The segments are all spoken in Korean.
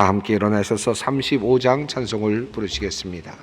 다 함께 일어나셔서 35장 찬송을 부르시겠습니다.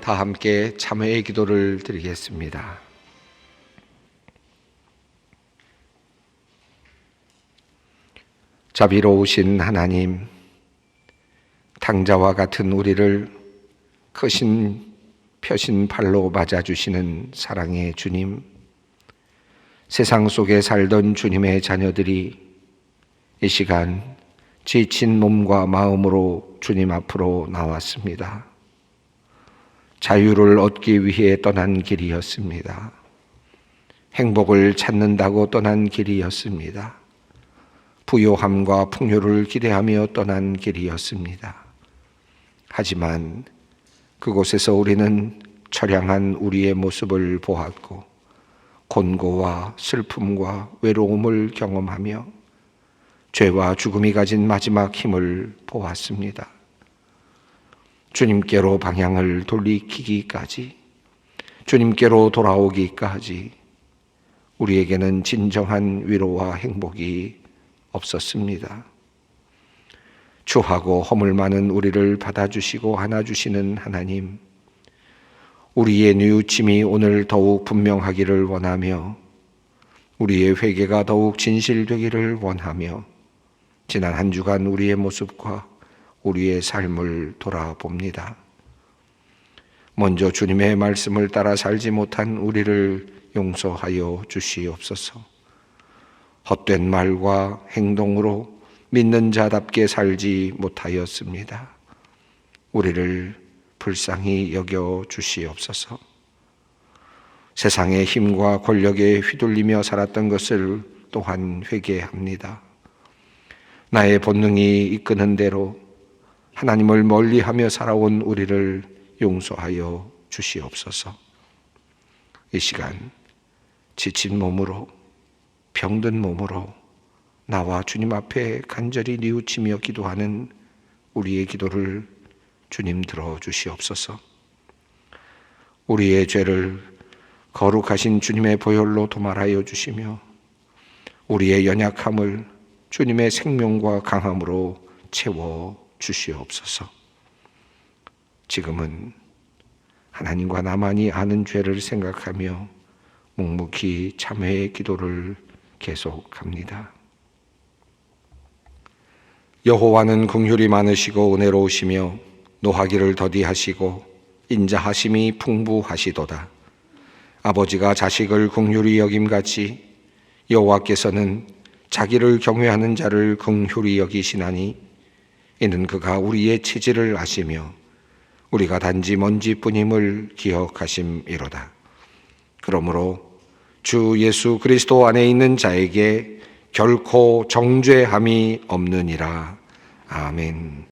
다 함께 참회의 기도를 드리겠습니다. 자비로우신 하나님, 탕자와 같은 우리를 크신 펴신 팔로 맞아주시는 사랑의 주님, 세상 속에 살던 주님의 자녀들이 이 시간 지친 몸과 마음으로 주님 앞으로 나왔습니다. 자유를 얻기 위해 떠난 길이었습니다. 행복을 찾는다고 떠난 길이었습니다. 부요함과 풍요를 기대하며 떠난 길이었습니다. 하지만 그곳에서 우리는 처량한 우리의 모습을 보았고 곤고와 슬픔과 외로움을 경험하며 죄와 죽음이 가진 마지막 힘을 보았습니다. 주님께로 방향을 돌이키기까지, 주님께로 돌아오기까지 우리에게는 진정한 위로와 행복이 없었습니다. 추하고 허물 많은 우리를 받아주시고 안아주시는 하나님, 우리의 뉘우침이 오늘 더욱 분명하기를 원하며 우리의 회개가 더욱 진실되기를 원하며 지난 한 주간 우리의 모습과 우리의 삶을 돌아봅니다. 먼저 주님의 말씀을 따라 살지 못한 우리를 용서하여 주시옵소서. 헛된 말과 행동으로 믿는 자답게 살지 못하였습니다. 우리를 불쌍히 여겨 주시옵소서. 세상의 힘과 권력에 휘둘리며 살았던 것을 또한 회개합니다. 나의 본능이 이끄는 대로 하나님을 멀리하며 살아온 우리를 용서하여 주시옵소서. 이 시간 지친 몸으로, 병든 몸으로 나와 주님 앞에 간절히 뉘우치며 기도하는 우리의 기도를 주님 들어주시옵소서. 우리의 죄를 거룩하신 주님의 보혈로 도말하여 주시며 우리의 연약함을 주님의 생명과 강함으로 채워 주시옵소서. 지금은 하나님과 나만이 아는 죄를 생각하며 묵묵히 참회의 기도를 계속합니다. 여호와는 긍휼이 많으시고 은혜로우시며 노하기를 더디하시고 인자하심이 풍부하시도다. 아버지가 자식을 긍휼히 여김같이 여호와께서는 자기를 경외하는 자를 긍휼히 여기시나니 이는 그가 우리의 체질을 아시며 우리가 단지 먼지뿐임을 기억하심이로다. 그러므로 주 예수 그리스도 안에 있는 자에게 결코 정죄함이 없느니라. 아멘.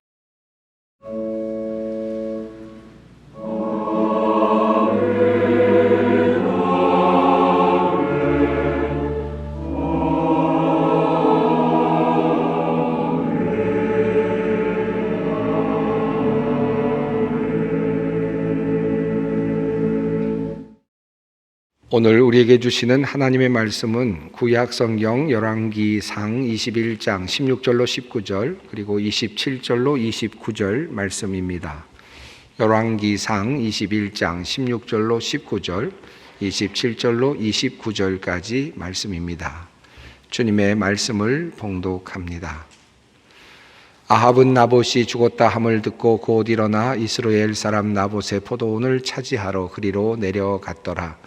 오늘 우리에게 주시는 하나님의 말씀은 구약 성경 열왕기상 21장 16절로 19절 그리고 27절로 29절 말씀입니다. 열왕기상 21장 16절로 19절, 27절로 29절까지 말씀입니다. 주님의 말씀을 봉독합니다. 아합은 나봇이 죽었다 함을 듣고 곧 일어나 이스라엘 사람 나봇의 포도원을 차지하러 그리로 내려갔더라.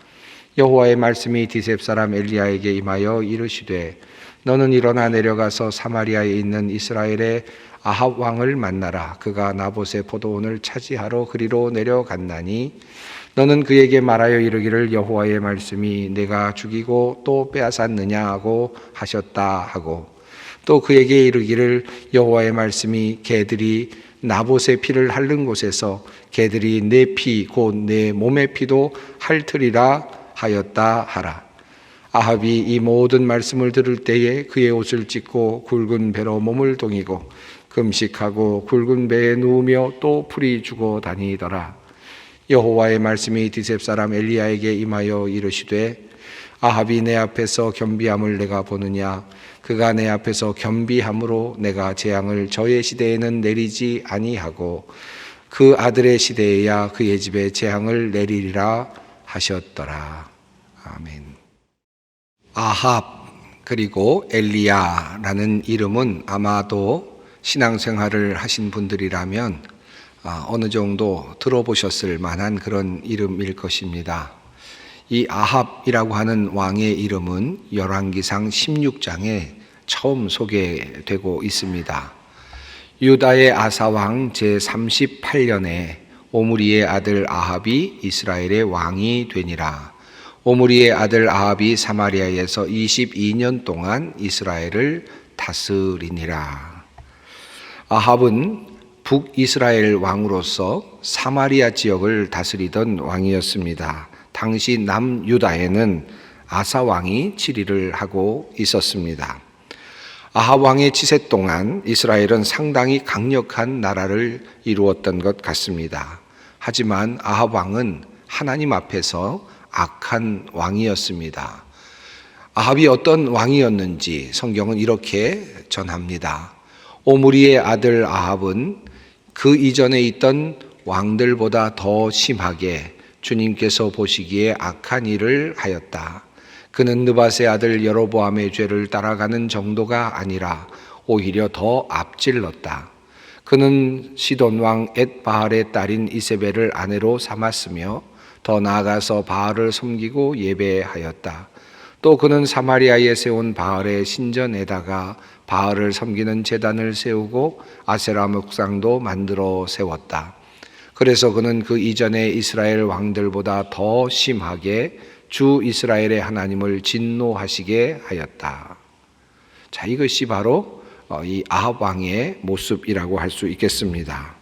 여호와의 말씀이 디셉 사람 엘리야에게 임하여 이르시되 너는 일어나 내려가서 사마리아에 있는 이스라엘의 아합 왕을 만나라. 그가 나봇의 포도원을 차지하러 그리로 내려갔나니 너는 그에게 말하여 이르기를 여호와의 말씀이 내가 죽이고 또 빼앗았느냐 하고 하셨다 하고 또 그에게 이르기를 여호와의 말씀이 개들이 나봇의 피를 핥는 곳에서 개들이 내 피 곧 내 몸의 피도 핥으리라 하였다 하라. 아합이 이 모든 말씀을 들을 때에 그의 옷을 찢고 굵은 배로 몸을 동이고 금식하고 굵은 배에 누우며 또 풀이 주고 다니더라. 여호와의 말씀이 디셉 사람 엘리야에게 임하여 이르시되 아합이 내 앞에서 겸비함을 내가 보느냐. 그가 내 앞에서 겸비함으로 내가 재앙을 저의 시대에는 내리지 아니하고 그 아들의 시대에야 그의 집에 재앙을 내리리라 하셨더라. 아멘. 아합 그리고 엘리야라는 이름은 아마도 신앙생활을 하신 분들이라면 어느 정도 들어보셨을 만한 그런 이름일 것입니다. 이 아합이라고 하는 왕의 이름은 열왕기상 16장에 처음 소개되고 있습니다. 유다의 아사왕 제38년에 오므리의 아들 아합이 이스라엘의 왕이 되니라. 오므리의 아들 아합이 사마리아에서 22년 동안 이스라엘을 다스리니라. 아합은 북이스라엘 왕으로서 사마리아 지역을 다스리던 왕이었습니다. 당시 남유다에는 아사 왕이 치리를 하고 있었습니다. 아합 왕의 치세 동안 이스라엘은 상당히 강력한 나라를 이루었던 것 같습니다. 하지만 아합 왕은 하나님 앞에서 악한 왕이었습니다. 아합이 어떤 왕이었는지 성경은 이렇게 전합니다. 오므리의 아들 아합은 그 이전에 있던 왕들보다 더 심하게 주님께서 보시기에 악한 일을 하였다. 그는 느밧의 아들 여로보암의 죄를 따라가는 정도가 아니라 오히려 더 앞질렀다. 그는 시돈 왕 엣바알의 딸인 이세벨을 아내로 삼았으며 더 나아가서 바알을 섬기고 예배하였다. 또 그는 사마리아에 세운 바알의 신전에다가 바알을 섬기는 제단을 세우고 아세라 묵상도 만들어 세웠다. 그래서 그는 그 이전의 이스라엘 왕들보다 더 심하게 주 이스라엘의 하나님을 진노하시게 하였다. 자, 이것이 바로 이 아합 왕의 모습이라고 할 수 있겠습니다.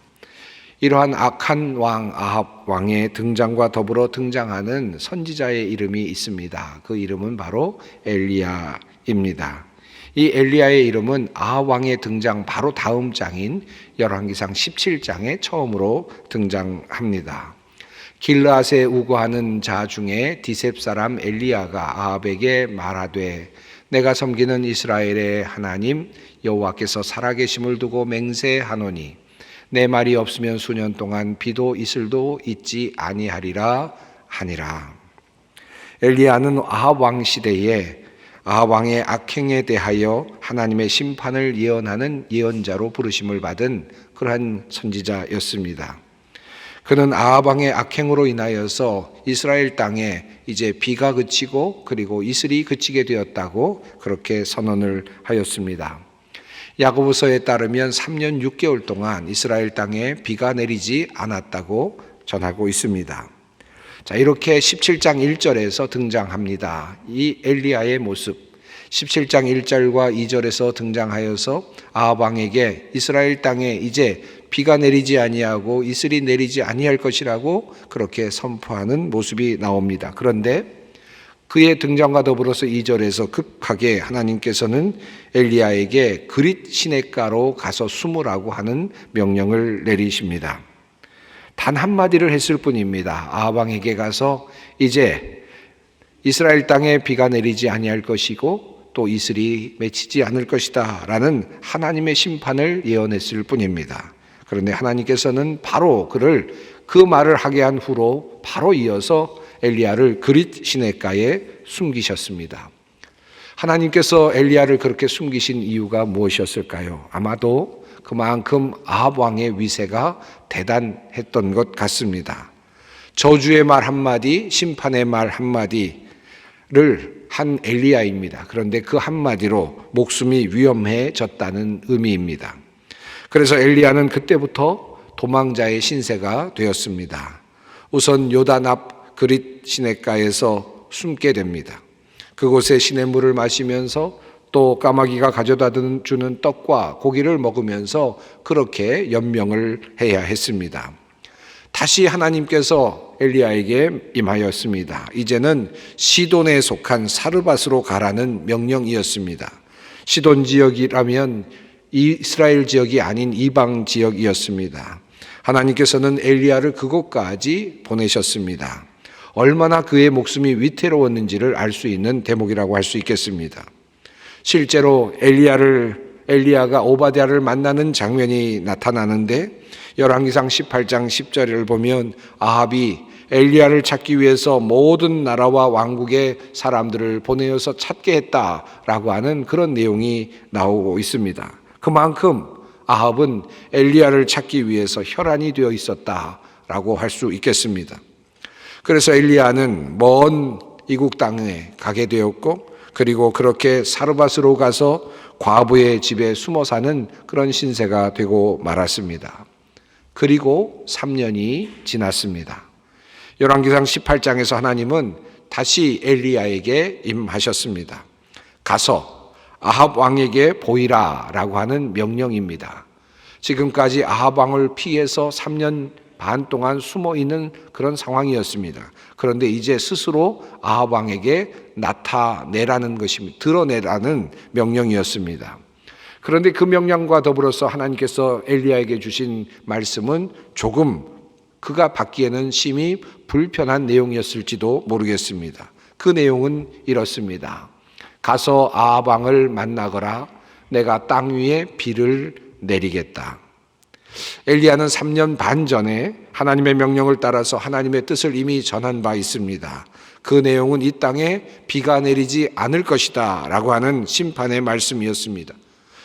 이러한 악한 왕 아합 왕의 등장과 더불어 등장하는 선지자의 이름이 있습니다. 그 이름은 바로 엘리야입니다. 이 엘리야의 이름은 아합 왕의 등장 바로 다음 장인 열왕기상 17장에 처음으로 등장합니다. 길르앗에 우거하는 자 중에 디셉 사람 엘리야가 아합에게 말하되 내가 섬기는 이스라엘의 하나님 여호와께서 살아계심을 두고 맹세하노니 내 말이 없으면 수년 동안 비도 이슬도 있지 아니하리라 하니라. 엘리야는 아합 왕 시대에 아합 왕의 악행에 대하여 하나님의 심판을 예언하는 예언자로 부르심을 받은 그러한 선지자였습니다. 그는 아합 왕의 악행으로 인하여서 이스라엘 땅에 이제 비가 그치고 그리고 이슬이 그치게 되었다고 그렇게 선언을 하였습니다. 야고보서에 따르면 3년 6개월 동안 이스라엘 땅에 비가 내리지 않았다고 전하고 있습니다. 자, 이렇게 17장 1절에서 등장합니다. 이 엘리야의 모습. 17장 1절과 2절에서 등장하여서 아합 왕에게 이스라엘 땅에 이제 비가 내리지 아니하고 이슬이 내리지 아니할 것이라고 그렇게 선포하는 모습이 나옵니다. 그런데 그의 등장과 더불어서 2절에서 급하게 하나님께서는 엘리야에게 그릿 시냇가로 가서 숨으라고 하는 명령을 내리십니다. 단 한마디를 했을 뿐입니다. 아합 왕에게 가서 이제 이스라엘 땅에 비가 내리지 아니할 것이고 또 이슬이 맺히지 않을 것이다 라는 하나님의 심판을 예언했을 뿐입니다. 그런데 하나님께서는 바로 그를 그 말을 하게 한 후로 바로 이어서 엘리야를 그릿 시냇가에 숨기셨습니다. 하나님께서 엘리야를 그렇게 숨기신 이유가 무엇이었을까요? 아마도 그만큼 아합 왕의 위세가 대단했던 것 같습니다. 저주의 말 한마디, 심판의 말 한마디를 한 엘리야입니다. 그런데 그 한마디로 목숨이 위험해졌다는 의미입니다. 그래서 엘리야는 그때부터 도망자의 신세가 되었습니다. 우선 요단 앞 그릿 시냇가에서 숨게 됩니다. 그곳에 시냇물을 마시면서 또 까마귀가 가져다 주는 떡과 고기를 먹으면서 그렇게 연명을 해야 했습니다. 다시 하나님께서 엘리야에게 임하였습니다. 이제는 시돈에 속한 사르밧으로 가라는 명령이었습니다. 시돈 지역이라면 이스라엘 지역이 아닌 이방 지역이었습니다. 하나님께서는 엘리야를 그곳까지 보내셨습니다. 얼마나 그의 목숨이 위태로웠는지를 알 수 있는 대목이라고 할 수 있겠습니다. 실제로 엘리야가 오바댜를 만나는 장면이 나타나는데 열왕기상 18장 10절을 보면 아합이 엘리야를 찾기 위해서 모든 나라와 왕국의 사람들을 보내어서 찾게 했다라고 하는 그런 내용이 나오고 있습니다. 그만큼 아합은 엘리야를 찾기 위해서 혈안이 되어 있었다라고 할 수 있겠습니다. 그래서 엘리야는 먼 이국 땅에 가게 되었고 그리고 그렇게 사르밧으로 가서 과부의 집에 숨어 사는 그런 신세가 되고 말았습니다. 그리고 3년이 지났습니다. 열왕기상 18장에서 하나님은 다시 엘리야에게 임하셨습니다. 가서 아합 왕에게 보이라 라고 하는 명령입니다. 지금까지 아합 왕을 피해서 3년 반 동안 숨어 있는 그런 상황이었습니다. 그런데 이제 스스로 아합 왕에게 나타내라는 것입니다. 드러내라는 명령이었습니다. 그런데 그 명령과 더불어서 하나님께서 엘리야에게 주신 말씀은 조금 그가 받기에는 심히 불편한 내용이었을지도 모르겠습니다. 그 내용은 이렇습니다. 가서 아합 왕을 만나거라. 내가 땅 위에 비를 내리겠다. 엘리야는 3년 반 전에 하나님의 명령을 따라서 하나님의 뜻을 이미 전한 바 있습니다. 그 내용은 이 땅에 비가 내리지 않을 것이다 라고 하는 심판의 말씀이었습니다.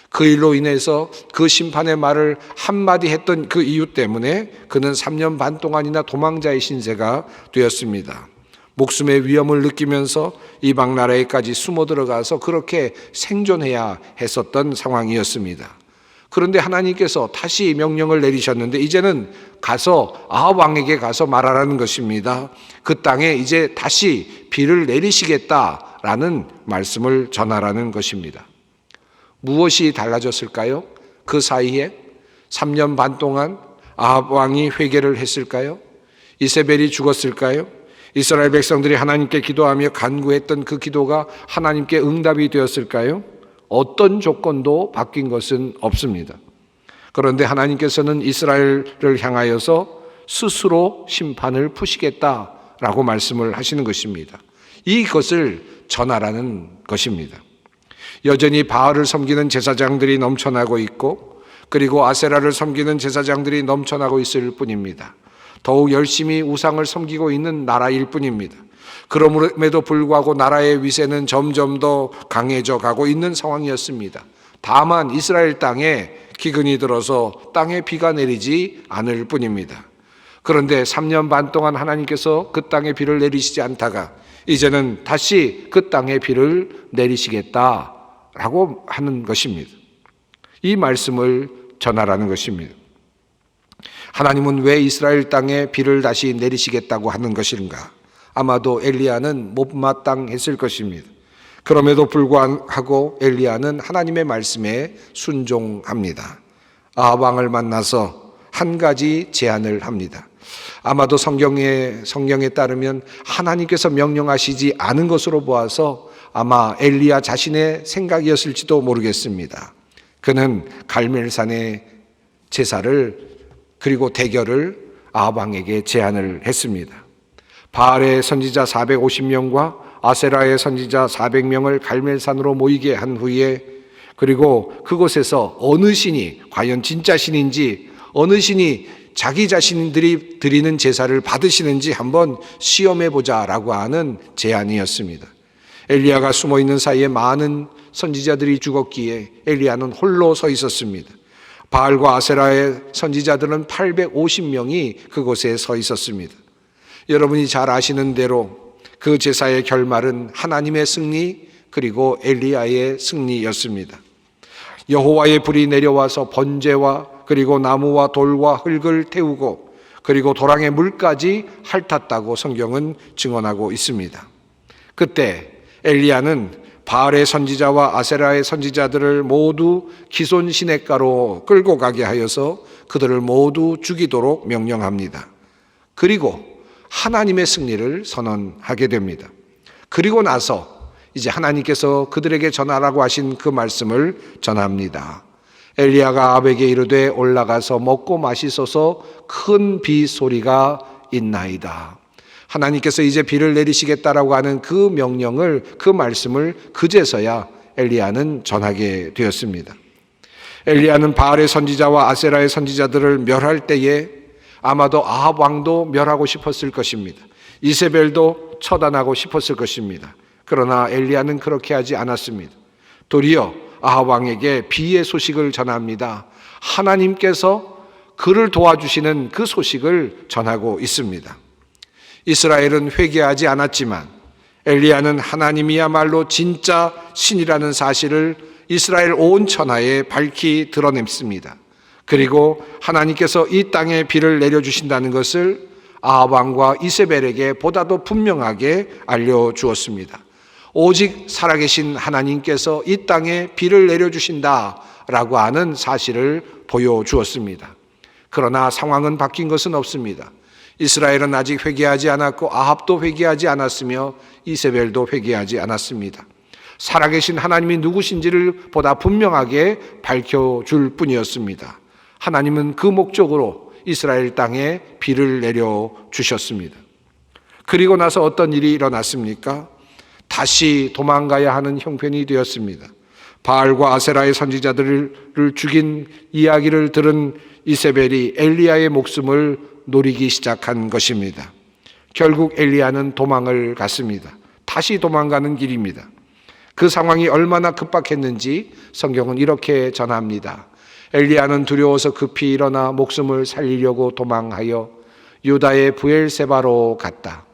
그 일로 인해서 그 심판의 말을 한마디 했던 그 이유 때문에 그는 3년 반 동안이나 도망자의 신세가 되었습니다. 목숨의 위험을 느끼면서 이방 나라에까지 숨어 들어가서 그렇게 생존해야 했었던 상황이었습니다. 그런데 하나님께서 다시 명령을 내리셨는데 이제는 가서 아합 왕에게 가서 말하라는 것입니다. 그 땅에 이제 다시 비를 내리시겠다라는 말씀을 전하라는 것입니다. 무엇이 달라졌을까요? 그 사이에 3년 반 동안 아합 왕이 회개를 했을까요? 이세벨이 죽었을까요? 이스라엘 백성들이 하나님께 기도하며 간구했던 그 기도가 하나님께 응답이 되었을까요? 어떤 조건도 바뀐 것은 없습니다. 그런데 하나님께서는 이스라엘을 향하여서 스스로 심판을 푸시겠다라고 말씀을 하시는 것입니다. 이것을 전하라는 것입니다. 여전히 바알을 섬기는 제사장들이 넘쳐나고 있고, 그리고 아세라를 섬기는 제사장들이 넘쳐나고 있을 뿐입니다. 더욱 열심히 우상을 섬기고 있는 나라일 뿐입니다. 그럼에도 불구하고 나라의 위세는 점점 더 강해져 가고 있는 상황이었습니다. 다만 이스라엘 땅에 기근이 들어서 땅에 비가 내리지 않을 뿐입니다. 그런데 3년 반 동안 하나님께서 그 땅에 비를 내리시지 않다가 이제는 다시 그 땅에 비를 내리시겠다라고 하는 것입니다. 이 말씀을 전하라는 것입니다. 하나님은 왜 이스라엘 땅에 비를 다시 내리시겠다고 하는 것인가? 아마도 엘리야는 못마땅했을 것입니다. 그럼에도 불구하고 엘리야는 하나님의 말씀에 순종합니다. 아합 왕을 만나서 한 가지 제안을 합니다. 아마도 성경에 따르면 하나님께서 명령하시지 않은 것으로 보아서 아마 엘리야 자신의 생각이었을지도 모르겠습니다. 그는 갈멜산의 제사를 그리고 대결을 아합 왕에게 제안을 했습니다. 바알의 선지자 450명과 아세라의 선지자 400명을 갈멜산으로 모이게 한 후에, 그리고 그곳에서 어느 신이 과연 진짜 신인지, 어느 신이 자기 자신들이 드리는 제사를 받으시는지 한번 시험해보자라고 하는 제안이었습니다. 엘리야가 숨어있는 사이에 많은 선지자들이 죽었기에 엘리야는 홀로 서 있었습니다. 바알과 아세라의 선지자들은 850명이 그곳에 서 있었습니다. 여러분이 잘 아시는 대로 그 제사의 결말은 하나님의 승리 그리고 엘리야의 승리였습니다. 여호와의 불이 내려와서 번제와 그리고 나무와 돌과 흙을 태우고 그리고 도랑의 물까지 핥았다고 성경은 증언하고 있습니다. 그때 엘리야는 바알의 선지자와 아세라의 선지자들을 모두 기손 시냇가로 끌고 가게 하여서 그들을 모두 죽이도록 명령합니다. 그리고 하나님의 승리를 선언하게 됩니다. 그리고 나서 이제 하나님께서 그들에게 전하라고 하신 그 말씀을 전합니다. 엘리야가 아합에게 이르되 올라가서 먹고 마시소서 큰 비 소리가 있나이다. 하나님께서 이제 비를 내리시겠다라고 하는 그 명령을, 그 말씀을 그제서야 엘리야는 전하게 되었습니다. 엘리야는 바알의 선지자와 아세라의 선지자들을 멸할 때에 아마도 아합 왕도 멸하고 싶었을 것입니다. 이세벨도 처단하고 싶었을 것입니다. 그러나 엘리야는 그렇게 하지 않았습니다. 도리어 아합 왕에게 비의 소식을 전합니다. 하나님께서 그를 도와주시는 그 소식을 전하고 있습니다. 이스라엘은 회개하지 않았지만 엘리야는 하나님이야말로 진짜 신이라는 사실을 이스라엘 온 천하에 밝히 드러냈습니다. 그리고 하나님께서 이 땅에 비를 내려주신다는 것을 아합 왕과 이세벨에게 보다도 분명하게 알려주었습니다. 오직 살아계신 하나님께서 이 땅에 비를 내려주신다라고 하는 사실을 보여주었습니다. 그러나 상황은 바뀐 것은 없습니다. 이스라엘은 아직 회개하지 않았고 아합도 회개하지 않았으며 이세벨도 회개하지 않았습니다. 살아계신 하나님이 누구신지를 보다 분명하게 밝혀줄 뿐이었습니다. 하나님은 그 목적으로 이스라엘 땅에 비를 내려주셨습니다. 그리고 나서 어떤 일이 일어났습니까? 다시 도망가야 하는 형편이 되었습니다. 바알과 아세라의 선지자들을 죽인 이야기를 들은 이세벨이 엘리야의 목숨을 노리기 시작한 것입니다. 결국 엘리야는 도망을 갔습니다. 다시 도망가는 길입니다. 그 상황이 얼마나 급박했는지 성경은 이렇게 전합니다. 엘리야는 두려워서 급히 일어나 목숨을 살리려고 도망하여 유다의 브엘세바로 갔다.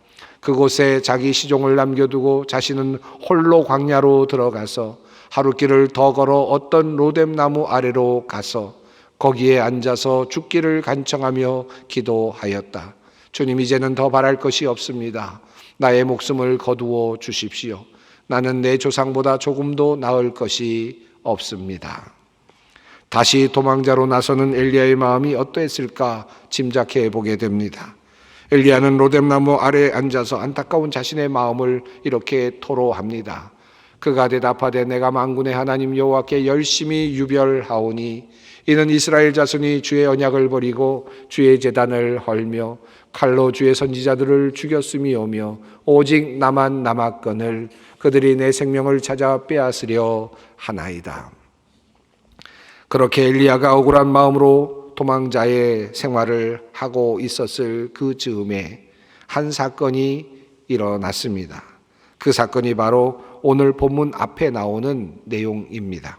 그곳에 자기 시종을 남겨두고 자신은 홀로 광야로 들어가서 하루길을 더 걸어 어떤 로뎀나무 아래로 가서 거기에 앉아서 죽기를 간청하며 기도하였다. 주님, 이제는 더 바랄 것이 없습니다. 나의 목숨을 거두어 주십시오. 나는 내 조상보다 조금도 나을 것이 없습니다. 다시 도망자로 나서는 엘리야의 마음이 어떠했을까 짐작해 보게 됩니다. 엘리야는 로뎀나무 아래에 앉아서 안타까운 자신의 마음을 이렇게 토로합니다. 그가 대답하되 내가 만군의 하나님 여호와께 열심히 유별하오니 이는 이스라엘 자손이 주의 언약을 버리고 주의 제단을 헐며 칼로 주의 선지자들을 죽였음이오며 오직 나만 남았거늘 그들이 내 생명을 찾아 빼앗으려 하나이다. 그렇게 엘리야가 억울한 마음으로 도망자의 생활을 하고 있었을 그 즈음에 한 사건이 일어났습니다. 그 사건이 바로 오늘 본문 앞에 나오는 내용입니다.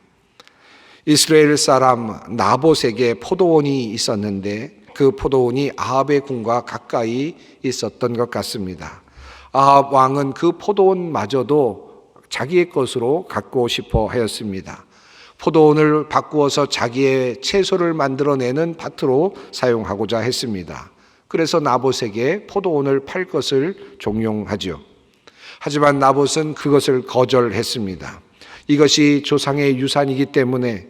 이스라엘 사람 나봇에게 포도원이 있었는데 그 포도원이 아합의 궁과 가까이 있었던 것 같습니다. 아합 왕은 그 포도원마저도 자기의 것으로 갖고 싶어 하였습니다. 포도원을 바꾸어서 자기의 채소를 만들어내는 밭으로 사용하고자 했습니다. 그래서 나봇에게 포도원을 팔 것을 종용하죠. 하지만 나봇은 그것을 거절했습니다. 이것이 조상의 유산이기 때문에,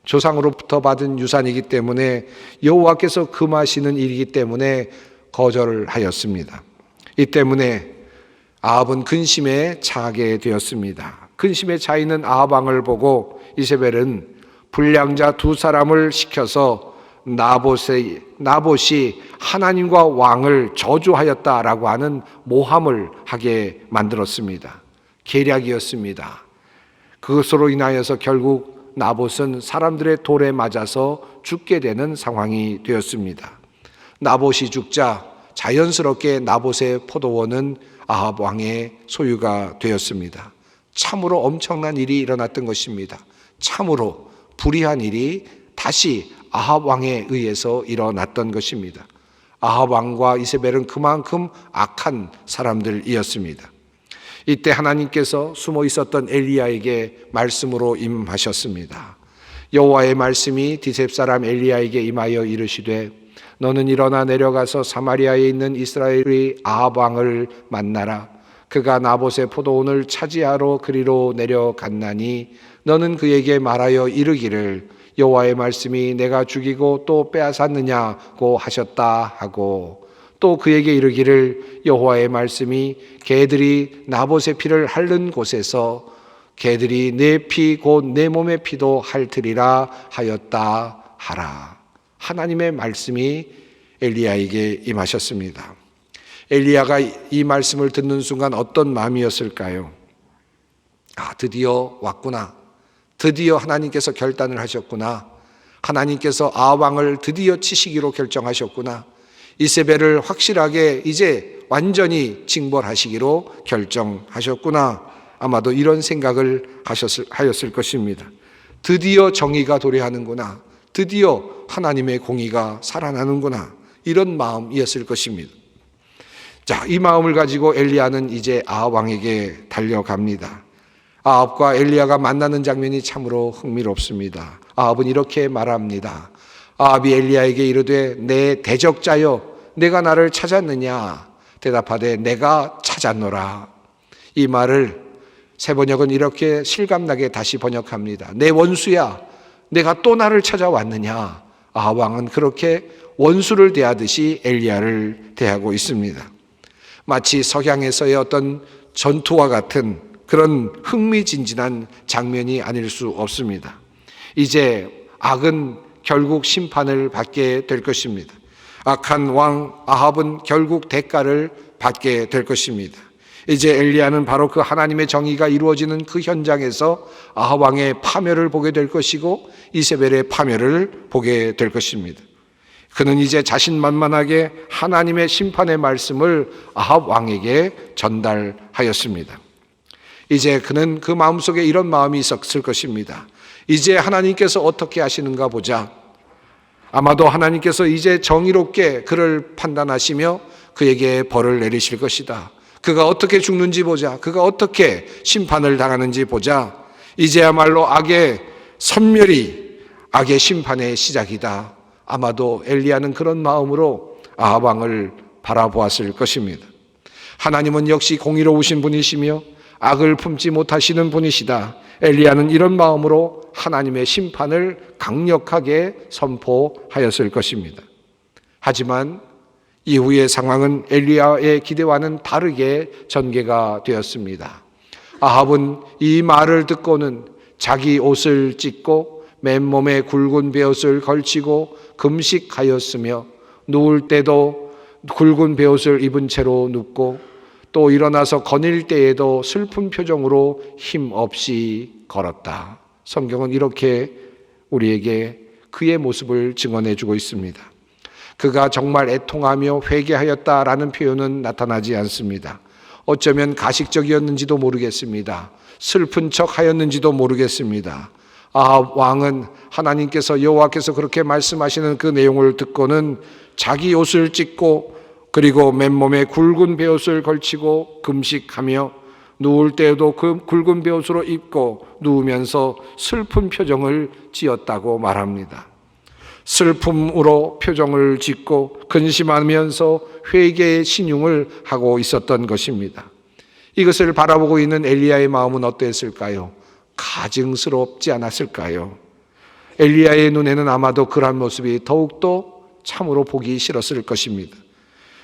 조상으로부터 받은 유산이기 때문에, 여호와께서 금하시는 일이기 때문에 거절을 하였습니다. 이 때문에 아합은 근심에 차게 되었습니다. 근심에 차 있는 아합 왕을 보고 이세벨은 불량자 두 사람을 시켜서 나봇이 하나님과 왕을 저주하였다라고 하는 모함을 하게 만들었습니다. 계략이었습니다. 그것으로 인하여서 결국 나봇은 사람들의 돌에 맞아서 죽게 되는 상황이 되었습니다. 나봇이 죽자 자연스럽게 나봇의 포도원은 아합 왕의 소유가 되었습니다. 참으로 엄청난 일이 일어났던 것입니다. 참으로 불의한 일이 다시 아합 왕에 의해서 일어났던 것입니다. 아합 왕과 이세벨은 그만큼 악한 사람들이었습니다. 이때 하나님께서 숨어 있었던 엘리야에게 말씀으로 임하셨습니다. 여호와의 말씀이 디셉 사람 엘리야에게 임하여 이르시되 너는 일어나 내려가서 사마리아에 있는 이스라엘의 아합 왕을 만나라. 그가 나봇의 포도원을 차지하러 그리로 내려갔나니 너는 그에게 말하여 이르기를 여호와의 말씀이 내가 죽이고 또 빼앗았느냐고 하셨다 하고 또 그에게 이르기를 여호와의 말씀이 개들이 나봇의 피를 핥는 곳에서 개들이 내 피 곧 내 몸의 피도 핥으리라 하였다 하라. 하나님의 말씀이 엘리야에게 임하셨습니다. 엘리야가 이 말씀을 듣는 순간 어떤 마음이었을까요? 드디어 왔구나. 드디어 하나님께서 결단을 하셨구나. 하나님께서 아합 왕을 드디어 치시기로 결정하셨구나. 이세벨을 확실하게 이제 완전히 징벌하시기로 결정하셨구나. 아마도 이런 생각을 하였을 것입니다. 드디어 정의가 도래하는구나. 드디어 하나님의 공의가 살아나는구나. 이런 마음이었을 것입니다. 자, 이 마음을 가지고 엘리야는 이제 아합 왕에게 달려갑니다. 아합과 엘리야가 만나는 장면이 참으로 흥미롭습니다. 아합은 이렇게 말합니다. 아합이 엘리야에게 이르되 내 대적자여 내가 나를 찾았느냐? 대답하되 내가 찾았노라. 이 말을 새번역은 이렇게 실감나게 다시 번역합니다. 내 원수야 내가 또 나를 찾아왔느냐? 아합 왕은 그렇게 원수를 대하듯이 엘리야를 대하고 있습니다. 마치 석양에서의 어떤 전투와 같은 그런 흥미진진한 장면이 아닐 수 없습니다. 이제 악은 결국 심판을 받게 될 것입니다. 악한 왕 아합은 결국 대가를 받게 될 것입니다. 이제 엘리야는 바로 그 하나님의 정의가 이루어지는 그 현장에서 아합 왕의 파멸을 보게 될 것이고 이세벨의 파멸을 보게 될 것입니다. 그는 이제 자신만만하게 하나님의 심판의 말씀을 아합 왕에게 전달하였습니다. 이제 그는 그 마음속에 이런 마음이 있었을 것입니다. 이제 하나님께서 어떻게 하시는가 보자. 아마도 하나님께서 이제 정의롭게 그를 판단하시며 그에게 벌을 내리실 것이다. 그가 어떻게 죽는지 보자. 그가 어떻게 심판을 당하는지 보자. 이제야말로 악의 선멸이 악의 심판의 시작이다. 아마도 엘리야는 그런 마음으로 아합 왕을 바라보았을 것입니다. 하나님은 역시 공의로우신 분이시며 악을 품지 못하시는 분이시다. 엘리야는 이런 마음으로 하나님의 심판을 강력하게 선포하였을 것입니다. 하지만 이후의 상황은 엘리야의 기대와는 다르게 전개가 되었습니다. 아합은 이 말을 듣고는 자기 옷을 찢고 맨몸에 굵은 베옷을 걸치고 금식하였으며 누울 때도 굵은 베옷을 입은 채로 눕고 또 일어나서 거닐 때에도 슬픈 표정으로 힘없이 걸었다. 성경은 이렇게 우리에게 그의 모습을 증언해 주고 있습니다. 그가 정말 애통하며 회개하였다라는 표현은 나타나지 않습니다. 어쩌면 가식적이었는지도 모르겠습니다. 슬픈 척 하였는지도 모르겠습니다. 아합 왕은 하나님께서 여호와께서 그렇게 말씀하시는 그 내용을 듣고는 자기 옷을 찢고 그리고 맨몸에 굵은 베옷을 걸치고 금식하며 누울 때에도 그 굵은 베옷으로 입고 누우면서 슬픈 표정을 지었다고 말합니다. 슬픔으로 표정을 짓고 근심하면서 회개의 신용을 하고 있었던 것입니다. 이것을 바라보고 있는 엘리야의 마음은 어땠을까요? 가증스럽지 않았을까요? 엘리야의 눈에는 아마도 그러한 모습이 더욱더 참으로 보기 싫었을 것입니다.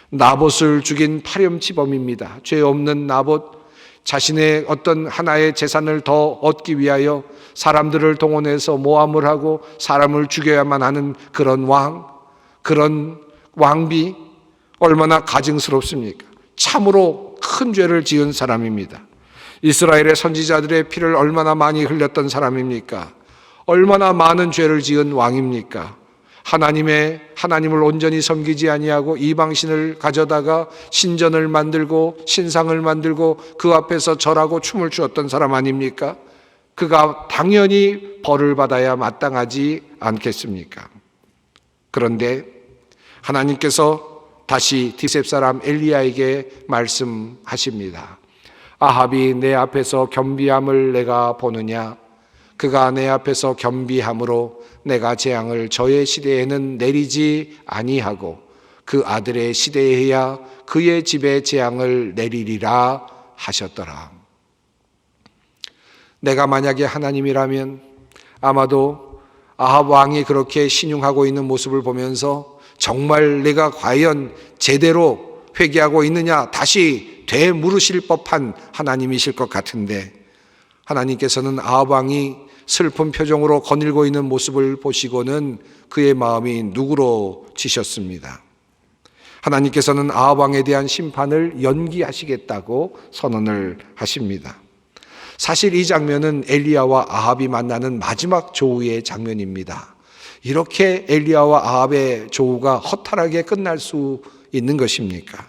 나봇을 죽인 파렴치범입니다. 죄 없는 나봇, 자신의 어떤 하나의 재산을 더 얻기 위하여 사람들을 동원해서 모함을 하고 사람을 죽여야만 하는 그런 그런 왕비, 얼마나 가증스럽습니까? 참으로 큰 죄를 지은 사람입니다. 이스라엘의 선지자들의 피를 얼마나 많이 흘렸던 사람입니까? 얼마나 많은 죄를 지은 왕입니까? 하나님을 온전히 섬기지 아니하고 이방신을 가져다가 신전을 만들고 신상을 만들고 그 앞에서 절하고 춤을 추었던 사람 아닙니까? 그가 당연히 벌을 받아야 마땅하지 않겠습니까? 그런데 하나님께서 다시 디셉 사람 엘리야에게 말씀하십니다. 아합이 내 앞에서 겸비함을 내가 보느냐? 그가 내 앞에서 겸비함으로 내가 재앙을 저의 시대에는 내리지 아니하고 그 아들의 시대에야 그의 집에 재앙을 내리리라 하셨더라. 내가 만약에 하나님이라면 아마도 아합 왕이 그렇게 신용하고 있는 모습을 보면서 정말 내가 과연 제대로 회개하고 있느냐 다시 되물으실 법한 하나님이실 것 같은데, 하나님께서는 아합 왕이 슬픈 표정으로 거닐고 있는 모습을 보시고는 그의 마음이 누그러지셨습니다. 하나님께서는 아합 왕에 대한 심판을 연기하시겠다고 선언을 하십니다. 사실 이 장면은 엘리야와 아합이 만나는 마지막 조우의 장면입니다. 이렇게 엘리야와 아합의 조우가 허탈하게 끝날 수 있는 것입니까?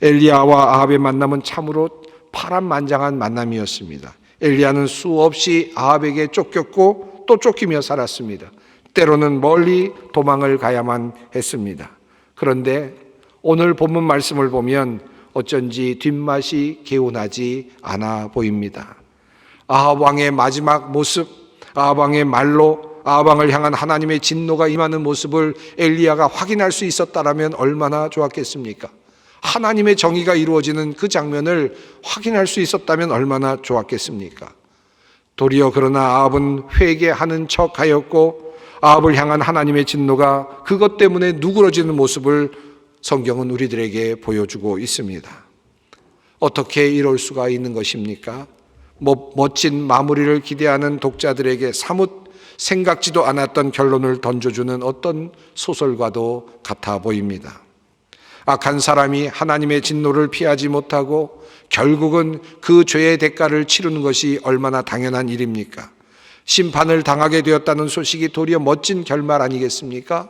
엘리야와 아합의 만남은 참으로 파란만장한 만남이었습니다. 엘리야는 수없이 아합에게 쫓겼고 또 쫓기며 살았습니다. 때로는 멀리 도망을 가야만 했습니다. 그런데 오늘 본문 말씀을 보면 어쩐지 뒷맛이 개운하지 않아 보입니다. 아합 왕의 마지막 모습, 아합 왕의 말로 아합 왕을 향한 하나님의 진노가 임하는 모습을 엘리야가 확인할 수 있었다라면 얼마나 좋았겠습니까? 하나님의 정의가 이루어지는 그 장면을 확인할 수 있었다면 얼마나 좋았겠습니까? 도리어 그러나 아합은 회개하는 척하였고 아합을 향한 하나님의 진노가 그것 때문에 누그러지는 모습을 성경은 우리들에게 보여주고 있습니다. 어떻게 이럴 수가 있는 것입니까? 멋진 마무리를 기대하는 독자들에게 사뭇 생각지도 않았던 결론을 던져주는 어떤 소설과도 같아 보입니다. 악한 사람이 하나님의 진노를 피하지 못하고 결국은 그 죄의 대가를 치르는 것이 얼마나 당연한 일입니까? 심판을 당하게 되었다는 소식이 도리어 멋진 결말 아니겠습니까?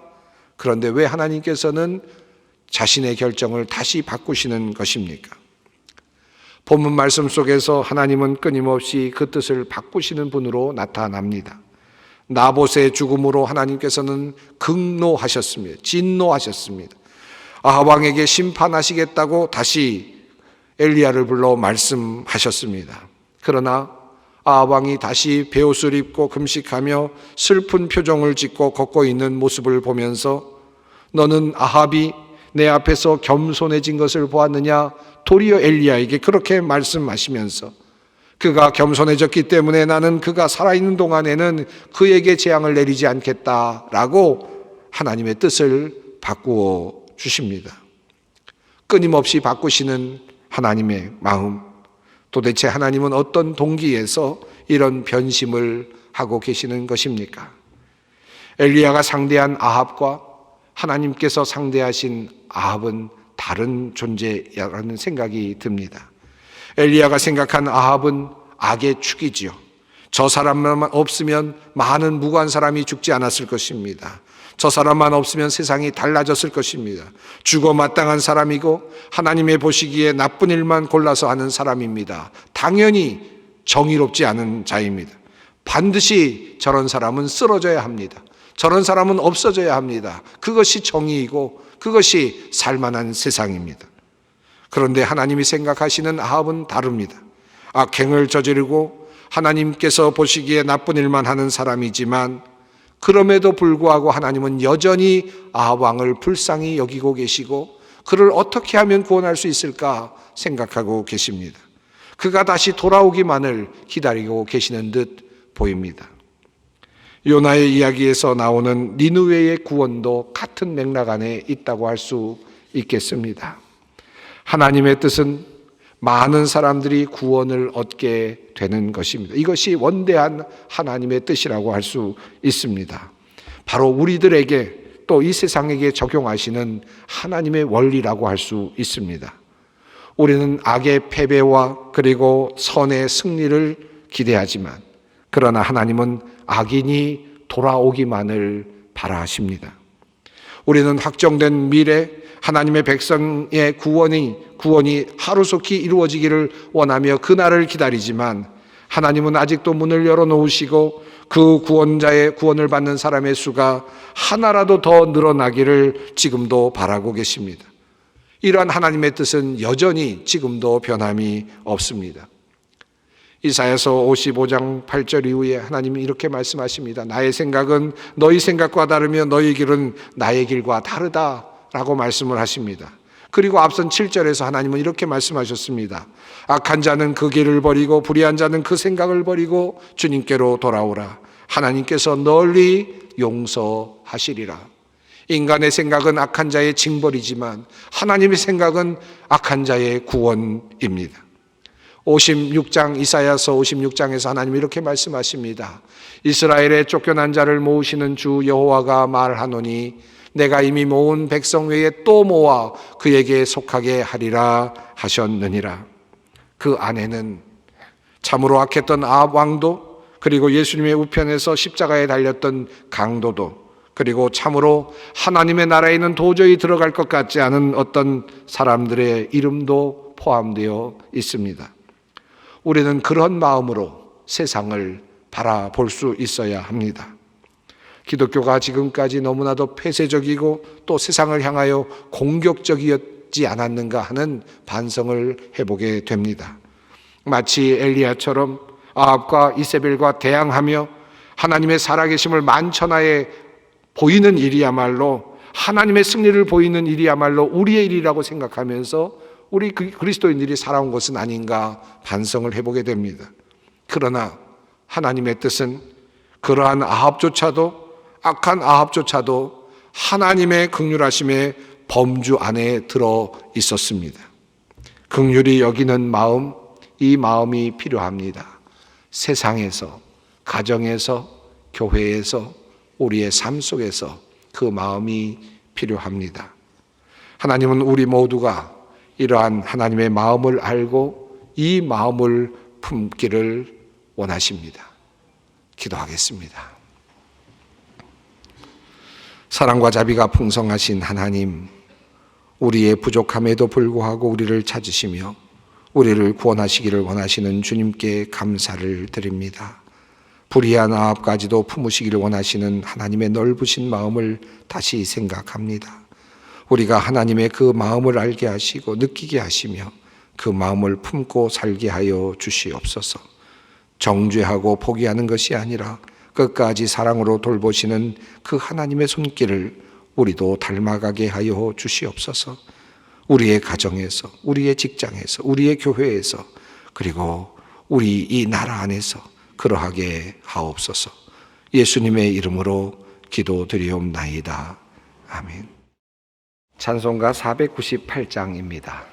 그런데 왜 하나님께서는 자신의 결정을 다시 바꾸시는 것입니까? 본문 말씀 속에서 하나님은 끊임없이 그 뜻을 바꾸시는 분으로 나타납니다. 나봇의 죽음으로 하나님께서는 극노하셨습니다. 진노하셨습니다. 아합 왕에게 심판하시겠다고 다시 엘리야를 불러 말씀하셨습니다. 그러나 아합 왕이 다시 베옷을 입고 금식하며 슬픈 표정을 짓고 걷고 있는 모습을 보면서 너는 아합이 내 앞에서 겸손해진 것을 보았느냐? 도리어 엘리야에게 그렇게 말씀하시면서 그가 겸손해졌기 때문에 나는 그가 살아있는 동안에는 그에게 재앙을 내리지 않겠다라고 하나님의 뜻을 바꾸어 주십니다. 끊임없이 바꾸시는 하나님의 마음, 도대체 하나님은 어떤 동기에서 이런 변심을 하고 계시는 것입니까? 엘리야가 상대한 아합과 하나님께서 상대하신 아합은 다른 존재라는 생각이 듭니다. 엘리야가 생각한 아합은 악의 축이지요. 저 사람만 없으면 많은 무고한 사람이 죽지 않았을 것입니다. 저 사람만 없으면 세상이 달라졌을 것입니다. 죽어 마땅한 사람이고 하나님의 보시기에 나쁜 일만 골라서 하는 사람입니다. 당연히 정의롭지 않은 자입니다. 반드시 저런 사람은 쓰러져야 합니다. 저런 사람은 없어져야 합니다. 그것이 정의이고 그것이 살만한 세상입니다. 그런데 하나님이 생각하시는 아합은 다릅니다. 악행을 저지르고 하나님께서 보시기에 나쁜 일만 하는 사람이지만 그럼에도 불구하고 하나님은 여전히 아합 왕을 불쌍히 여기고 계시고 그를 어떻게 하면 구원할 수 있을까 생각하고 계십니다. 그가 다시 돌아오기만을 기다리고 계시는 듯 보입니다. 요나의 이야기에서 나오는 니느웨의 구원도 같은 맥락 안에 있다고 할 수 있겠습니다. 하나님의 뜻은 많은 사람들이 구원을 얻게 되는 것입니다. 이것이 원대한 하나님의 뜻이라고 할 수 있습니다. 바로 우리들에게 또 이 세상에게 적용하시는 하나님의 원리라고 할 수 있습니다. 우리는 악의 패배와 그리고 선의 승리를 기대하지만 그러나 하나님은 악인이 돌아오기만을 바라십니다. 우리는 확정된 미래 하나님의 백성의 구원이 하루속히 이루어지기를 원하며 그날을 기다리지만 하나님은 아직도 문을 열어놓으시고 그 구원자의 구원을 받는 사람의 수가 하나라도 더 늘어나기를 지금도 바라고 계십니다. 이러한 하나님의 뜻은 여전히 지금도 변함이 없습니다. 이사야서 55장 8절 이후에 하나님이 이렇게 말씀하십니다. 나의 생각은 너희 생각과 다르며 너희 길은 나의 길과 다르다라고 말씀을 하십니다. 그리고 앞선 7절에서 하나님은 이렇게 말씀하셨습니다. 악한 자는 그 길을 버리고 불의한 자는 그 생각을 버리고 주님께로 돌아오라. 하나님께서 널리 용서하시리라. 인간의 생각은 악한 자의 징벌이지만 하나님의 생각은 악한 자의 구원입니다. 56장 이사야서 56장에서 하나님이 이렇게 말씀하십니다. 이스라엘의 쫓겨난 자를 모으시는 주 여호와가 말하노니 내가 이미 모은 백성 외에 또 모아 그에게 속하게 하리라 하셨느니라. 그 안에는 참으로 악했던 아합 왕도 그리고 예수님의 우편에서 십자가에 달렸던 강도도 그리고 참으로 하나님의 나라에는 도저히 들어갈 것 같지 않은 어떤 사람들의 이름도 포함되어 있습니다. 우리는 그런 마음으로 세상을 바라볼 수 있어야 합니다. 기독교가 지금까지 너무나도 폐쇄적이고 또 세상을 향하여 공격적이었지 않았는가 하는 반성을 해보게 됩니다. 마치 엘리야처럼 아합과 이세벨과 대항하며 하나님의 살아계심을 만천하에 보이는 일이야말로 하나님의 승리를 보이는 일이야말로 우리의 일이라고 생각하면서 우리 그리스도인들이 살아온 것은 아닌가 반성을 해보게 됩니다. 그러나 하나님의 뜻은 그러한 아합조차도 악한 아합조차도 하나님의 긍휼하심의 범주 안에 들어 있었습니다. 긍휼히 여기는 마음, 이 마음이 필요합니다. 세상에서, 가정에서, 교회에서, 우리의 삶 속에서 그 마음이 필요합니다. 하나님은 우리 모두가 이러한 하나님의 마음을 알고 이 마음을 품기를 원하십니다. 기도하겠습니다. 사랑과 자비가 풍성하신 하나님, 우리의 부족함에도 불구하고 우리를 찾으시며 우리를 구원하시기를 원하시는 주님께 감사를 드립니다. 불의한 아합까지도 품으시기를 원하시는 하나님의 넓으신 마음을 다시 생각합니다. 우리가 하나님의 그 마음을 알게 하시고 느끼게 하시며 그 마음을 품고 살게 하여 주시옵소서. 정죄하고 포기하는 것이 아니라 끝까지 사랑으로 돌보시는 그 하나님의 손길을 우리도 닮아가게 하여 주시옵소서. 우리의 가정에서, 우리의 직장에서, 우리의 교회에서, 그리고 우리 이 나라 안에서 그러하게 하옵소서. 예수님의 이름으로 기도드리옵나이다. 아멘. 찬송가 498장입니다.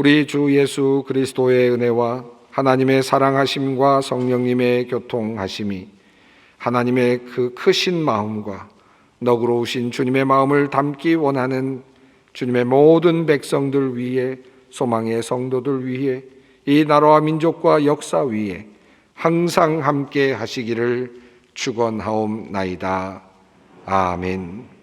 우리 주 예수 그리스도의 은혜와 하나님의 사랑하심과 성령님의 교통하심이 하나님의 그 크신 마음과 너그러우신 주님의 마음을 담기 원하는 주님의 모든 백성들 위에, 소망의 성도들 위에, 이 나라와 민족과 역사 위에 항상 함께 하시기를 축원하옵나이다. 아멘.